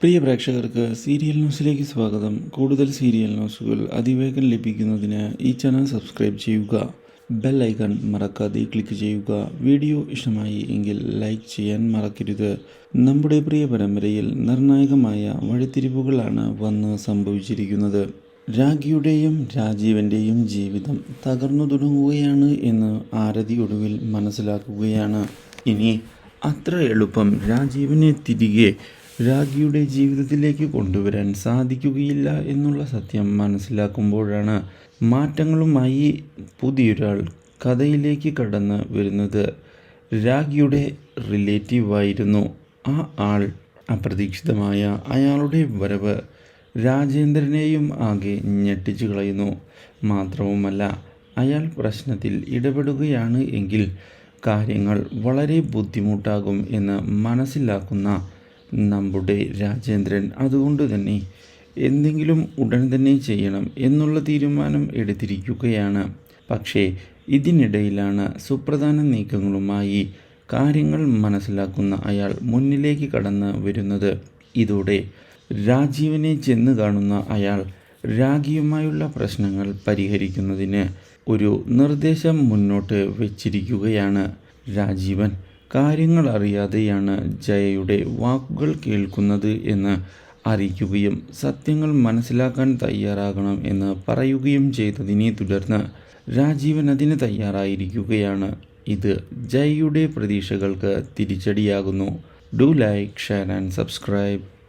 പ്രിയ പ്രേക്ഷകർക്ക് സീരിയൽ ന്യൂസിലേക്ക് സ്വാഗതം. കൂടുതൽ സീരിയൽ ന്യൂസുകൾ അതിവേഗം ലഭിക്കുന്നതിന് ഈ ചാനൽ സബ്സ്ക്രൈബ് ചെയ്യുക. ബെൽ ഐക്കൺ മറക്കാതെ ക്ലിക്ക് ചെയ്യുക. വീഡിയോ ഇഷ്ടമായി എങ്കിൽ ലൈക്ക് ചെയ്യാൻ മറക്കരുത്. നമ്മുടെ പ്രിയ പരമ്പരയിൽ നിർണായകമായ വഴിത്തിരിവുകളാണ് വന്ന് സംഭവിച്ചിരിക്കുന്നത്. രാഖിയുടെയും രാജീവൻ്റെയും ജീവിതം തകർന്നു തുടങ്ങുകയാണ് എന്ന് ആരതി ഒടുവിൽ മനസ്സിലാക്കുകയാണ്. ഇനി അത്ര എളുപ്പം രാജീവിനെ തിരികെ രാഖിയുടെ ജീവിതത്തിലേക്ക് കൊണ്ടുവരാൻ സാധിക്കുകയില്ല എന്നുള്ള സത്യം മനസ്സിലാക്കുമ്പോഴാണ് മാറ്റങ്ങളുമായി പുതിയൊരാൾ കഥയിലേക്ക് കടന്ന് വരുന്നത്. രാഖിയുടെ റിലേറ്റീവായിരുന്നു ആ ആൾ. അപ്രതീക്ഷിതമായ അയാളുടെ വരവ് രാജേന്ദ്രനെയും ആകെ ഞെട്ടിച്ചു കളയുന്നു. മാത്രവുമല്ല, അയാൾ പ്രശ്നത്തിൽ ഇടപെടുകയാണ് എങ്കിൽ കാര്യങ്ങൾ വളരെ ബുദ്ധിമുട്ടാകും എന്ന് മനസ്സിലാക്കുന്ന നമ്മുടെ രാജേന്ദ്രൻ അതുകൊണ്ട് തന്നെ എന്തെങ്കിലും ഉടൻ തന്നെ ചെയ്യണം എന്നുള്ള തീരുമാനം എടുത്തിരിക്കുകയാണ്. പക്ഷേ ഇതിനിടയിലാണ് സുപ്രധാന നീക്കങ്ങളുമായി കാര്യങ്ങൾ മനസ്സിലാക്കുന്ന അയാൾ മുന്നിലേക്ക് കടന്ന് വരുന്നത്. ഇതോടെ രാജീവിനെ ചെന്ന് കാണുന്ന അയാൾ രാഖിയുമായുള്ള പ്രശ്നങ്ങൾ പരിഹരിക്കുന്നതിന് ഒരു നിർദ്ദേശം മുന്നോട്ട് വച്ചിരിക്കുകയാണ്. രാജീവൻ കാര്യങ്ങൾ അറിയാതെയാണ് ജയയുടെ വാക്കുകൾ കേൾക്കുന്നത് എന്ന് അറിയിക്കുകയും സത്യങ്ങൾ മനസ്സിലാക്കാൻ തയ്യാറാകണം എന്ന് പറയുകയും ചെയ്തതിനെ തുടർന്ന് രാജീവൻ അതിന് തയ്യാറായിരിക്കുകയാണ്. ഇത് ജയയുടെ പ്രതീക്ഷകൾക്ക് തിരിച്ചടിയാകുന്നു. Do like, share and subscribe.